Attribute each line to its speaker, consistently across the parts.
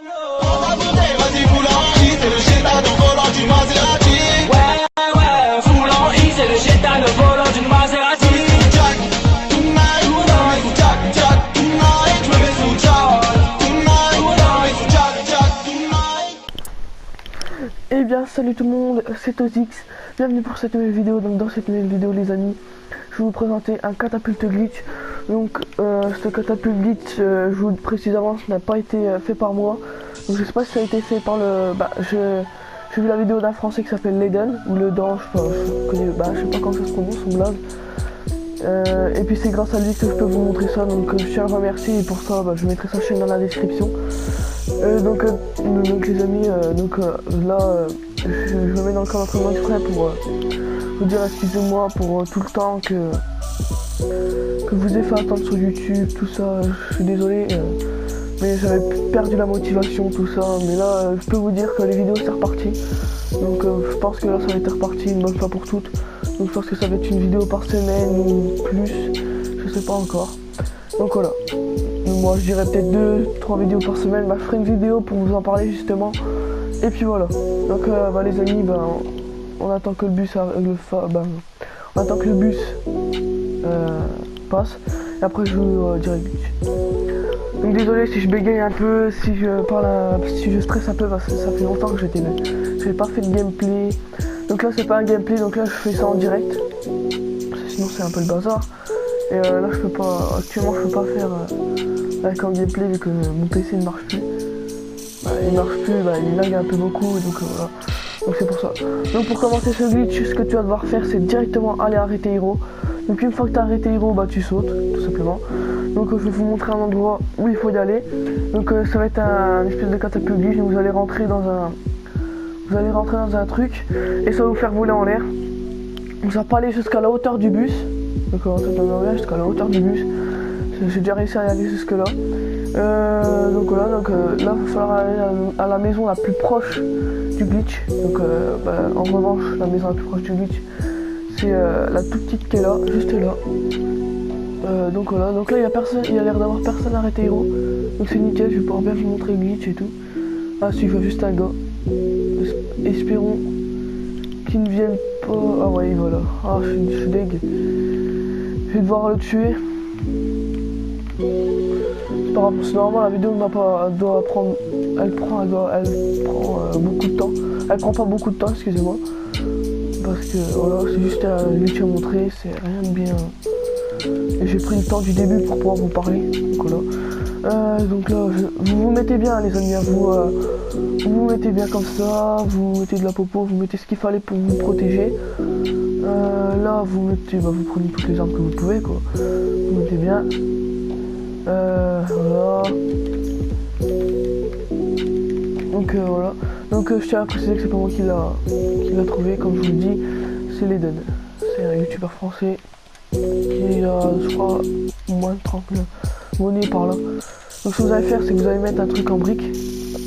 Speaker 1: Vas-y, Foulan-I, c'est le chétan au volant d'une Maserati.
Speaker 2: Ouais, Foulan-I, c'est le chétan au volant d'une Maserati.
Speaker 1: Jack, tonight, Foulan-I, Jack, Jack, tonight, je me mets sous Jack, tonight, Foulan-I, Jack, Jack, tonight.
Speaker 3: Eh bien salut tout le monde, c'est Ozix, bienvenue pour cette nouvelle vidéo. Donc dans cette nouvelle vidéo les amis, je vais vous présenter un catapulte glitch. Donc ce catapulte glitch, je vous le précise avant, ce n'a pas été fait par moi. Donc je sais pas si ça a été fait par le... j'ai vu la vidéo d'un français qui s'appelle Leden, ou le Dan, je sais pas comment ça se prononce, son blague. Et puis c'est grâce à lui que je peux vous montrer ça, donc je tiens à le remercier et pour ça je mettrai sa chaîne dans la description. Donc les amis, là je me mets dans le camp d'entraînement exprès pour vous dire excusez-moi pour tout le temps que vous avez fait attendre sur YouTube, tout ça, je suis désolé, mais j'avais perdu la motivation, tout ça, mais là je peux vous dire que les vidéos c'est reparti, donc je pense que là ça va être reparti une bonne fois pour toutes, donc je pense que ça va être une vidéo par semaine ou plus, je sais pas encore, donc voilà. Moi je dirais peut-être 2-3 vidéos par semaine, je ferai une vidéo pour vous en parler justement, et puis voilà, donc les amis, on attend que le bus on attend que le bus passe, et après je vous dirai le but. Donc désolé si je bégaye un peu, si je parle, si je stresse un peu, parce que ça fait longtemps que j'ai pas fait de gameplay, donc là c'est pas un gameplay, donc là je fais ça en direct, parce que sinon c'est un peu le bazar, et là je peux pas, actuellement je peux pas faire avec un gameplay vu que mon PC ne marche plus, il marche plus, il lag un peu beaucoup, donc voilà, donc c'est pour ça. Donc pour commencer ce glitch, ce que tu vas devoir faire c'est directement aller arrêter Hero. Donc une fois que tu as arrêté Hero, tu sautes tout simplement. Donc je vais vous montrer un endroit où il faut y aller. Donc ça va être un espèce de catapulte glitch, vous allez rentrer dans un truc et ça va vous faire voler en l'air. Donc ça va pas aller jusqu'à la hauteur du bus, donc ça va aller jusqu'à la hauteur du bus. J'ai déjà réussi à y aller jusque là. Donc voilà, là il va falloir aller à la maison la plus proche du glitch. Donc en revanche la maison la plus proche du glitch c'est la toute petite qui est là, juste là. Donc voilà, donc là il y a personne, il y a l'air d'avoir personne arrêté Hero. Donc c'est nickel, je vais pouvoir bien vous montrer le glitch et tout. Ah si, il faut juste un gars. Espérons qu'il ne vienne pas. Ah ouais voilà. Ah je suis deg. Je vais devoir le tuer. C'est pas grave, c'est normal, la vidéo doit prendre. Elle prend beaucoup de temps. Elle prend pas beaucoup de temps, excusez-moi. Parce que voilà, c'est juste un glitch à montrer, c'est rien de bien. Et j'ai pris le temps du début pour pouvoir vous parler. Donc voilà. Donc là, vous vous mettez bien les amis, vous vous mettez bien comme ça, vous mettez de la popo, vous mettez ce qu'il fallait pour vous protéger. Là vous mettez, vous prenez toutes les armes que vous pouvez quoi. Vous mettez bien. Voilà. Donc voilà. Donc je tiens à préciser que c'est pas moi qui l'a trouvé, comme je vous le dis, c'est Leden. C'est un youtubeur français qui a je crois moins de 30 000 abonnés par là. Donc ce que vous allez faire c'est que vous allez mettre un truc en brique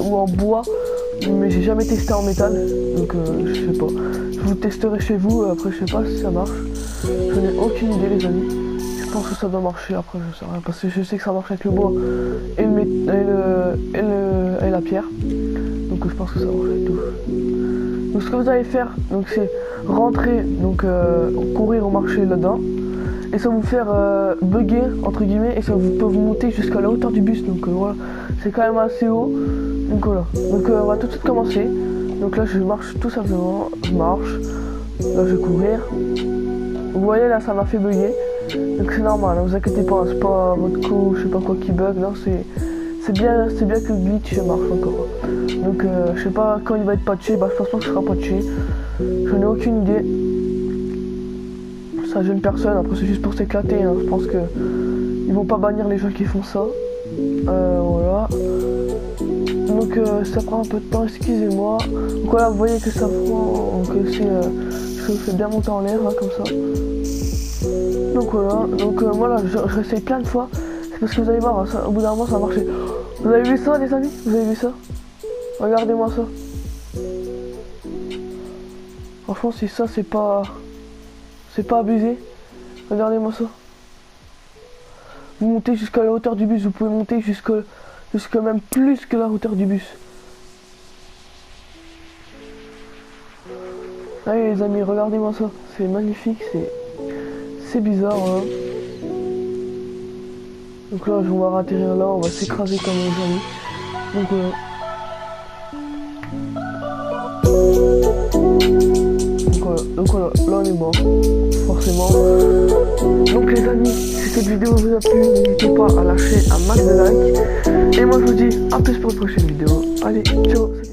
Speaker 3: ou en bois, mais j'ai jamais testé en métal, donc je sais pas. Je vous testerai chez vous, après je sais pas si ça marche. Je n'ai aucune idée les amis. Je pense que ça doit marcher, après je sais rien, parce que je sais que ça marche avec le bois et la pierre. Donc je pense que ça marche avec tout. Donc ce que vous allez faire, donc c'est rentrer, donc courir au marché là-dedans. Et ça va vous faire bugger entre guillemets, et ça peut vous monter jusqu'à la hauteur du bus, donc voilà, c'est quand même assez haut. Donc voilà, donc on va tout de suite commencer. Donc là je marche tout simplement, je marche, là je vais courir. Vous voyez là ça m'a fait bugger, donc c'est normal, ne vous inquiétez pas, c'est pas votre coup, je sais pas quoi qui bug, non c'est bien que le glitch marche encore. Donc je sais pas quand il va être patché, je pense pas que ce sera patché, je n'ai aucune idée. Ça gêne personne, après c'est juste pour s'éclater, hein. Je pense que ils vont pas bannir les gens qui font ça. Voilà. Donc ça prend un peu de temps, excusez-moi. Donc voilà, vous voyez que ça prend, que c'est je fais bien monter en l'air, hein, comme ça. Donc voilà, donc voilà, je réessaye plein de fois. C'est parce que vous allez voir, hein, ça, au bout d'un moment ça a marché. Vous avez vu ça les amis? Vous avez vu ça? Regardez-moi ça. Franchement si ça c'est pas abusé, regardez-moi ça. Vous montez jusqu'à la hauteur du bus, vous pouvez monter jusque même plus que la hauteur du bus. Allez les amis, regardez-moi ça, c'est magnifique, c'est bizarre hein. Donc là on va atterrir là, on va s'écraser comme les amis. Donc voilà, là on est mort, forcément. Donc les amis, si cette vidéo vous a plu, n'hésitez pas à lâcher un max de likes. Et moi je vous dis à plus pour une prochaine vidéo. Allez, ciao.